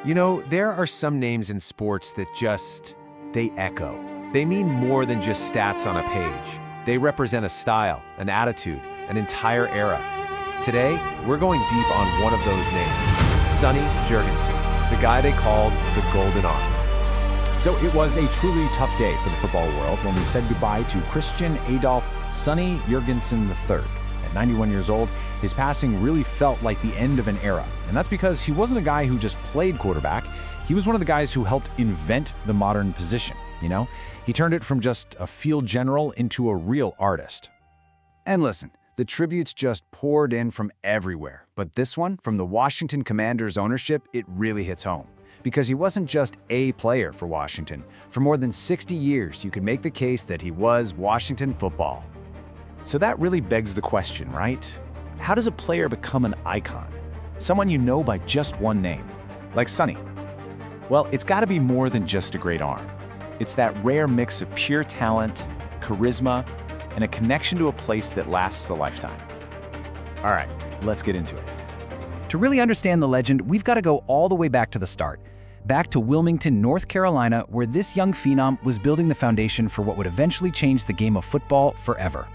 You know, there are some names in sports that they echo. They mean more than just stats on a page. They represent a style, an attitude, an entire era. Today, we're going deep on one of those names, Sonny Jurgensen, the guy they called the Golden Arm. So it was a truly tough day for the football world when we said goodbye to Christian Adolph Sonny Jurgensen III. At 91 years old, his passing really felt like the end of an era. And that's because he wasn't a guy who just played quarterback. He was one of the guys who helped invent the modern position, you know? He turned it from just a field general into a real artist. And listen, the tributes just poured in from everywhere. But this one, from the Washington Commanders ownership, it really hits home. Because he wasn't just a player for Washington. For more than 60 years, you could make the case that he was Washington football. So that really begs the question, right? How does a player become an icon? Someone you know by just one name, like Sonny. Well, it's got to be more than just a great arm. It's that rare mix of pure talent, charisma, and a connection to a place that lasts a lifetime. All right, let's get into it. To really understand the legend, we've got to go all the way back to the start. Back to Wilmington, North Carolina, where this young phenom was building the foundation for what would eventually change the game of football forever.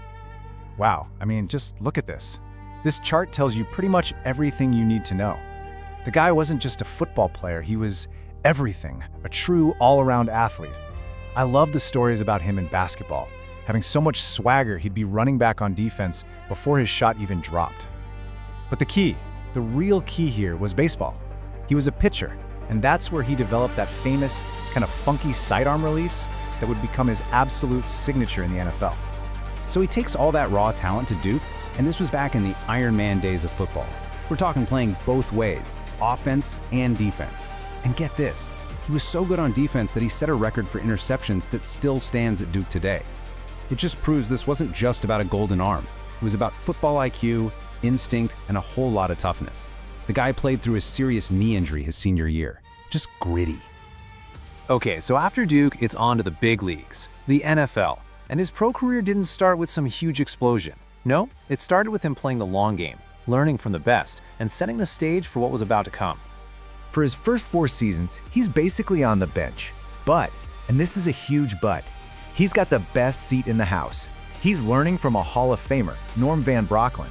Wow, I mean, just look at this. This chart tells you pretty much everything you need to know. The guy wasn't just a football player, he was everything, a true all-around athlete. I love the stories about him in basketball. Having so much swagger, he'd be running back on defense before his shot even dropped. But the real key here was baseball. He was a pitcher, and that's where he developed that famous, kind of funky sidearm release that would become his absolute signature in the NFL. So he takes all that raw talent to Duke, and this was back in the Iron Man days of football. We're talking playing both ways, offense and defense. And get this, he was so good on defense that he set a record for interceptions that still stands at Duke today. It just proves this wasn't just about a golden arm. It was about football IQ, instinct, and a whole lot of toughness. The guy played through a serious knee injury his senior year. Just gritty. Okay, so after Duke, it's on to the big leagues, the NFL. And his pro career didn't start with some huge explosion. No, it started with him playing the long game, learning from the best, and setting the stage for what was about to come. For his first 4 seasons, he's basically on the bench. But, and this is a huge but, he's got the best seat in the house. He's learning from a Hall of Famer, Norm Van Brocklin.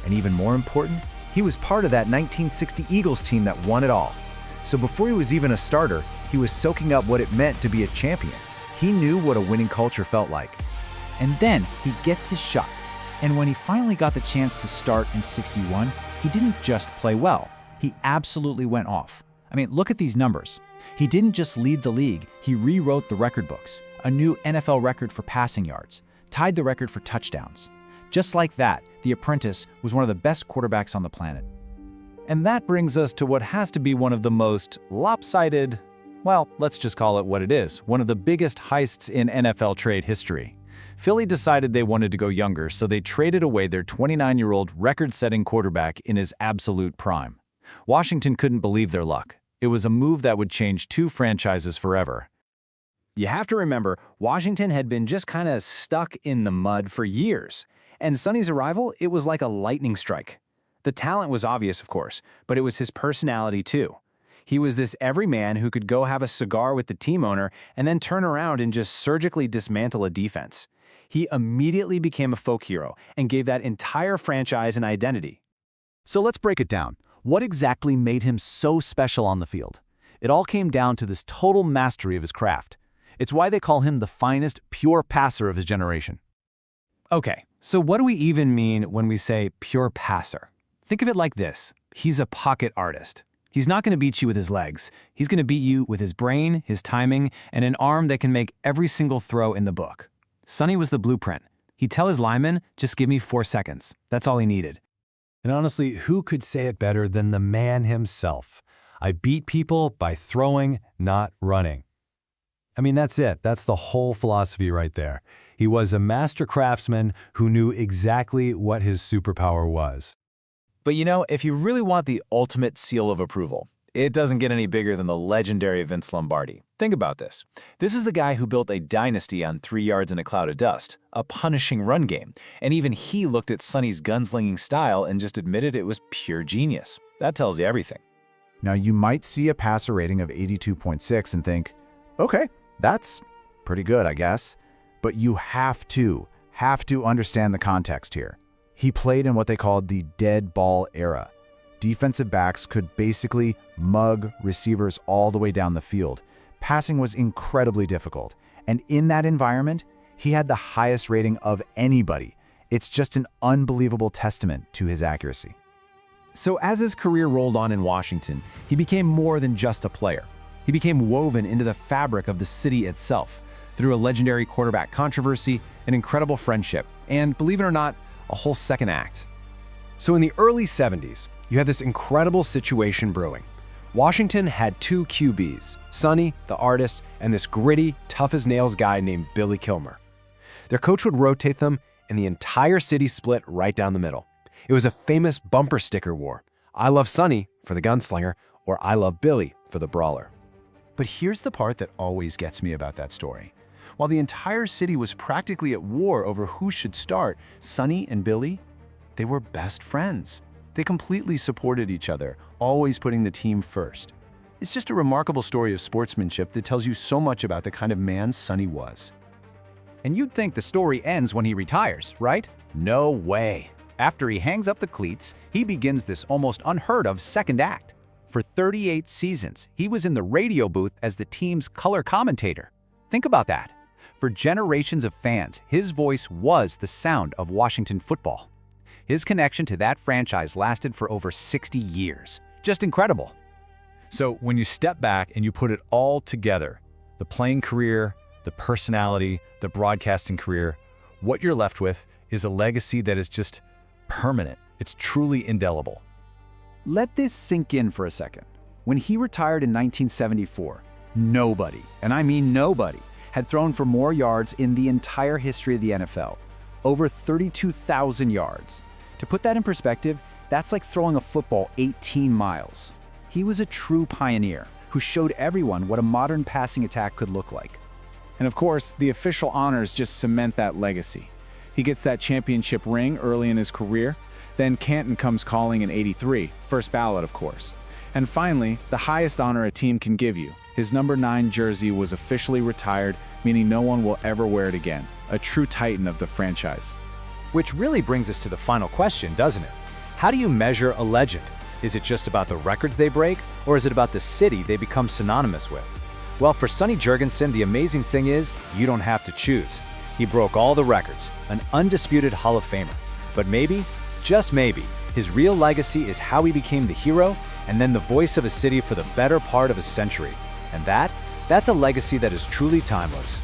And even more important, he was part of that 1960 Eagles team that won it all. So before he was even a starter, he was soaking up what it meant to be a champion. He knew what a winning culture felt like. And then he gets his shot. And when he finally got the chance to start in '61, he didn't just play well. He absolutely went off. I mean, look at these numbers. He didn't just lead the league, he rewrote the record books. A new NFL record for passing yards, tied the record for touchdowns. Just like that, the apprentice was one of the best quarterbacks on the planet. And that brings us to what has to be one of the most lopsided, well, let's just call it what it is, one of the biggest heists in NFL trade history. Philly decided they wanted to go younger, so they traded away their 29-year-old record-setting quarterback in his absolute prime. Washington couldn't believe their luck. It was a move that would change 2 franchises forever. You have to remember, Washington had been just kind of stuck in the mud for years. And Sonny's arrival, it was like a lightning strike. The talent was obvious, of course, but it was his personality too. He was this everyman who could go have a cigar with the team owner and then turn around and just surgically dismantle a defense. He immediately became a folk hero and gave that entire franchise an identity. So let's break it down. What exactly made him so special on the field? It all came down to this total mastery of his craft. It's why they call him the finest, pure passer of his generation. Okay, so what do we even mean when we say pure passer? Think of it like this. He's a pocket artist. He's not going to beat you with his legs. He's going to beat you with his brain, his timing, and an arm that can make every single throw in the book. Sonny was the blueprint. He'd tell his linemen, just give me 4 seconds. That's all he needed. And honestly, who could say it better than the man himself? I beat people by throwing, not running. I mean, that's it. That's the whole philosophy right there. He was a master craftsman who knew exactly what his superpower was. But you know, if you really want the ultimate seal of approval, it doesn't get any bigger than the legendary Vince Lombardi. Think about this. This is the guy who built a dynasty on 3 yards in a cloud of dust, a punishing run game, and even he looked at Sonny's gunslinging style and just admitted it was pure genius. That tells you everything. Now, you might see a passer rating of 82.6 and think, okay, that's pretty good, I guess. But you have to understand the context here. He played in what they called the dead ball era. Defensive backs could basically mug receivers all the way down the field. Passing was incredibly difficult. And in that environment, he had the highest rating of anybody. It's just an unbelievable testament to his accuracy. So as his career rolled on in Washington, he became more than just a player. He became woven into the fabric of the city itself through a legendary quarterback controversy, an incredible friendship, and, believe it or not, a whole second act. So in the early 70s, you had this incredible situation brewing. Washington had two QBs, Sonny, the artist, and this gritty, tough-as-nails guy named Billy Kilmer. Their coach would rotate them, and the entire city split right down the middle. It was a famous bumper sticker war. I love Sonny for the gunslinger, or I love Billy for the brawler. But here's the part that always gets me about that story. While the entire city was practically at war over who should start, Sonny and Billy, they were best friends. They completely supported each other, always putting the team first. It's just a remarkable story of sportsmanship that tells you so much about the kind of man Sonny was. And you'd think the story ends when he retires, right? No way. After he hangs up the cleats, he begins this almost unheard of second act. For 38 seasons, he was in the radio booth as the team's color commentator. Think about that. For generations of fans, his voice was the sound of Washington football. His connection to that franchise lasted for over 60 years. Just incredible. So when you step back and you put it all together, the playing career, the personality, the broadcasting career, what you're left with is a legacy that is just permanent. It's truly indelible. Let this sink in for a second. When he retired in 1974, nobody, and I mean nobody, had thrown for more yards in the entire history of the NFL. Over 32,000 yards. To put that in perspective, that's like throwing a football 18 miles. He was a true pioneer who showed everyone what a modern passing attack could look like. And of course, the official honors just cement that legacy. He gets that championship ring early in his career. Then Canton comes calling in '83, first ballot of course. And finally, the highest honor a team can give you. His number 9 jersey was officially retired, meaning no one will ever wear it again. A true titan of the franchise. Which really brings us to the final question, doesn't it? How do you measure a legend? Is it just about the records they break, or is it about the city they become synonymous with? Well, for Sonny Jurgensen, the amazing thing is, you don't have to choose. He broke all the records, an undisputed Hall of Famer. But maybe, just maybe, his real legacy is how he became the hero and then the voice of a city for the better part of a century. And that's a legacy that is truly timeless.